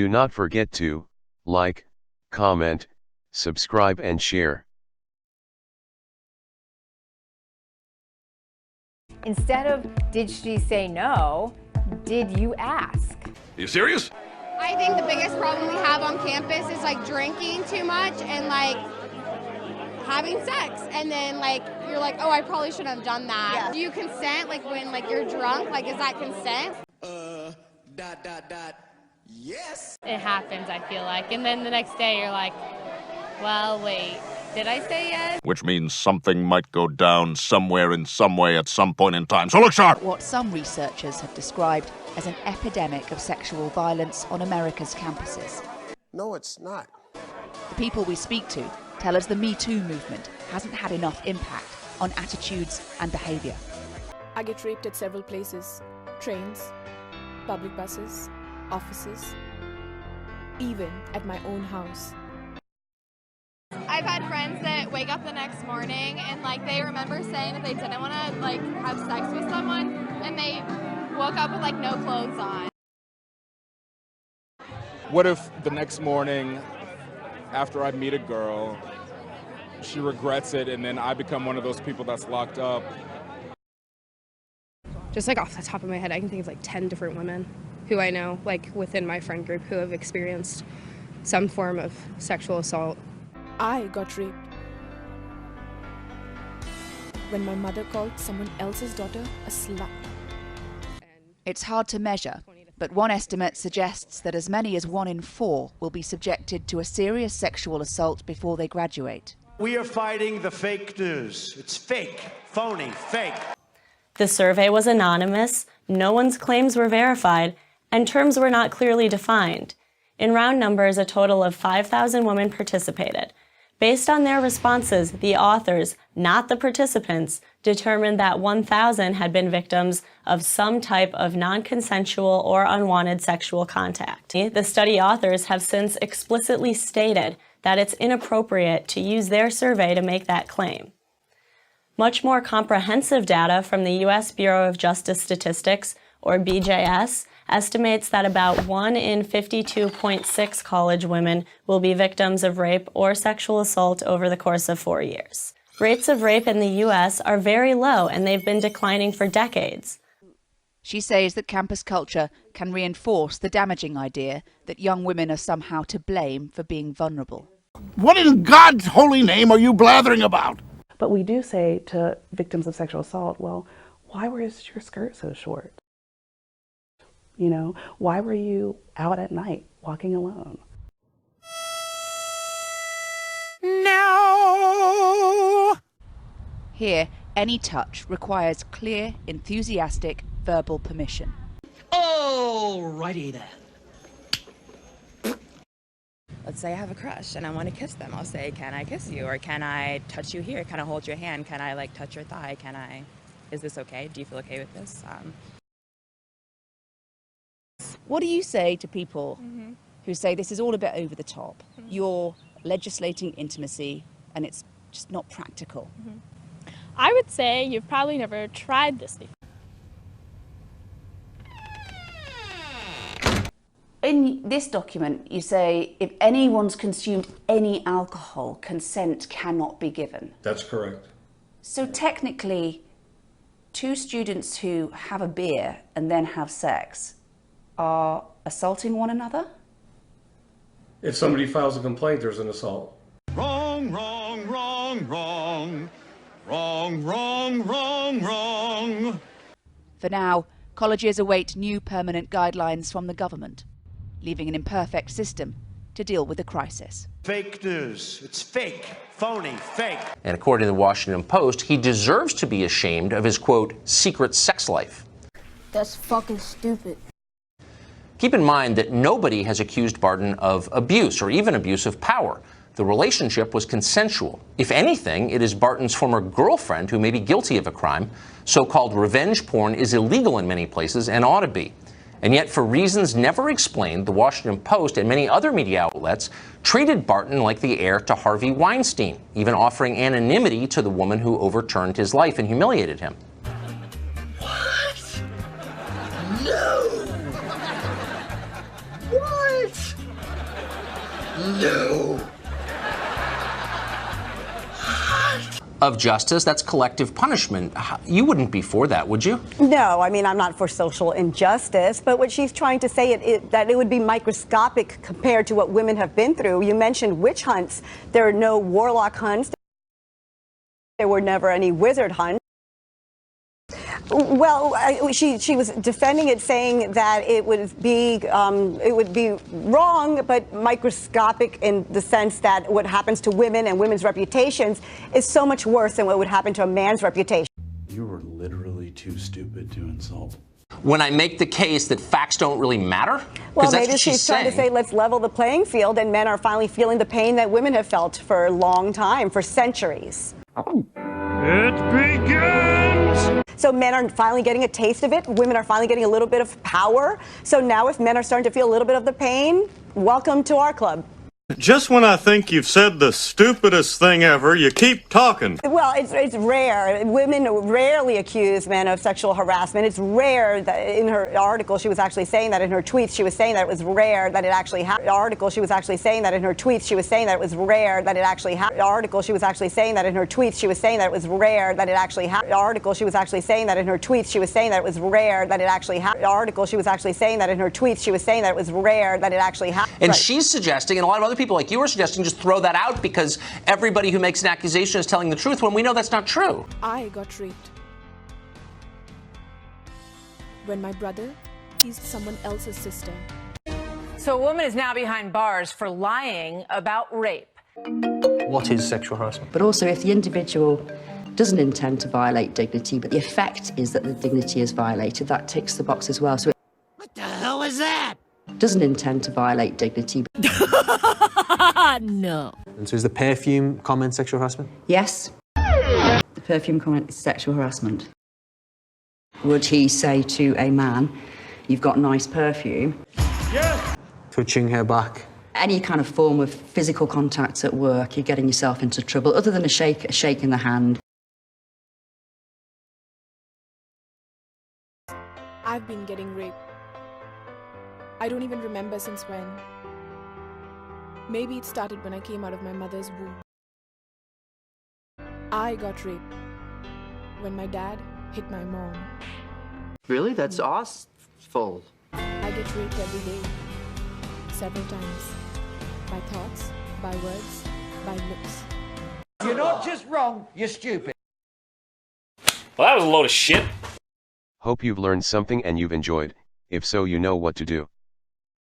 Do not forget to like, comment, subscribe and share. Instead of, did she say no, did you ask? Are you serious? I think the biggest problem we have on campus is like drinking too much and like having sex, and then like you're like, oh, I probably shouldn't have done that. Yeah. Do you consent like when like you're drunk? Like, is that consent? Yes. It happens, I feel like, and then the next day you're like, well, wait, did I say yes? Which means something might go down somewhere in some way at some point in time. So look sharp! What some researchers have described as an epidemic of sexual violence on America's campuses. No, it's not. The people we speak to tell us the Me Too movement hasn't had enough impact on attitudes and behaviour. I get raped at several places: trains, public buses, offices, even at my own house. I've had friends that wake up the next morning and like they remember saying that they didn't want to like have sex with someone, and they woke up with like no clothes on. What if the next morning, after I meet a girl, she regrets it and then I become one of those people that's locked up? Just like off the top of my head, I can think of like 10 different women who I know, like within my friend group, who have experienced some form of sexual assault. I got raped when my mother called someone else's daughter a slut. It's hard to measure, but one estimate suggests that as many as 1 in 4 will be subjected to a serious sexual assault before they graduate. We are fighting the fake news. It's fake, phony, fake. The survey was anonymous, no one's claims were verified, and terms were not clearly defined. In round numbers, a total of 5,000 women participated. Based on their responses, the authors, not the participants, determined that 1,000 had been victims of some type of non-consensual or unwanted sexual contact. The study authors have since explicitly stated that it's inappropriate to use their survey to make that claim. Much more comprehensive data from the U.S. Bureau of Justice Statistics, or BJS, estimates that about 1 in 52.6 college women will be victims of rape or sexual assault over the course of 4 years. Rates of rape in the U.S. are very low, and they've been declining for decades. She says that campus culture can reinforce the damaging idea that young women are somehow to blame for being vulnerable. What in God's holy name are you blathering about? But we do say to victims of sexual assault, well, why was your skirt so short? You know, why were you out at night walking alone? No! Here, any touch requires clear, enthusiastic, verbal permission. Alrighty then. Let's say I have a crush and I want to kiss them. I'll say, can I kiss you? Or can I touch you here? Can I hold your hand? Can I like touch your thigh? Is this okay? Do you feel okay with this? What do you say to people who say this is all a bit over the top? You're legislating intimacy and it's just not practical. I would say you've probably never tried this before. In this document, you say if anyone's consumed any alcohol, consent cannot be given. That's correct. So technically, 2 students who have a beer and then have sex are assaulting one another? If somebody files a complaint, there's an assault. Wrong, wrong, wrong, wrong. Wrong, wrong, wrong, wrong. For now, colleges await new permanent guidelines from the government, leaving an imperfect system to deal with the crisis. Fake news. It's fake, phony, fake. And according to the Washington Post, he deserves to be ashamed of his, quote, secret sex life. That's fucking stupid. Keep in mind that nobody has accused Barton of abuse or even abuse of power. The relationship was consensual. If anything, it is Barton's former girlfriend who may be guilty of a crime. So-called revenge porn is illegal in many places and ought to be. And yet, for reasons never explained, the Washington Post and many other media outlets treated Barton like the heir to Harvey Weinstein, even offering anonymity to the woman who overturned his life and humiliated him. What? No! What? No. Of justice, that's collective punishment. You wouldn't be for that, would you? No, I mean, I'm not for social injustice, but what she's trying to say that it would be microscopic compared to what women have been through. You mentioned witch hunts. There are no warlock hunts. There were never any wizard hunts. Well, she was defending it, saying that it would be wrong, but microscopic in the sense that what happens to women and women's reputations is so much worse than what would happen to a man's reputation. You were literally too stupid to insult. When I make the case that facts don't really matter? Well, that's maybe she's trying to say let's level the playing field, and men are finally feeling the pain that women have felt for a long time, for centuries. It begins! So men are finally getting a taste of it. Women are finally getting a little bit of power. So now if men are starting to feel a little bit of the pain, welcome to our club. Just when I think you've said the stupidest thing ever, you keep talking. Well, it's rare. Women rarely accuse men of sexual harassment. It's rare that in her article she was actually saying that in her tweets she was saying that it was rare that it actually happened. Article she was actually saying that in her tweets she was saying that it was rare that it actually happened. Article she was actually saying that in her tweets she was saying that it was rare that it actually happened. Article she was actually saying that in her tweets she was saying that it was rare that it actually happened. Article she was actually saying that in her tweets she was saying that it was rare that it actually happened. And she's suggesting, and a lot of other people like you are suggesting, just throw that out because everybody who makes an accusation is telling the truth when we know that's not true. I got raped when my brother teased someone else's sister. So a woman is now behind bars for lying about rape. What is sexual harassment? But also, if the individual doesn't intend to violate dignity, but the effect is that the dignity is violated, that ticks the box as well. So What the hell is that? doesn't intend to violate dignity. No. And so is the perfume comment sexual harassment? Yes, the perfume comment is sexual harassment. Would he say to a man, "You've got nice perfume"? Yes. Touching her back. Any kind of form of physical contact at work, you're getting yourself into trouble, other than a shake in the hand. I've been getting raped. I don't even remember since when. Maybe it started when I came out of my mother's womb. I got raped when my dad hit my mom. Really? That's awful. I get raped every day, several times. By thoughts, by words, by looks. You're not just wrong, you're stupid. Well, that was a load of shit. Hope you've learned something and you've enjoyed. If so, you know what to do.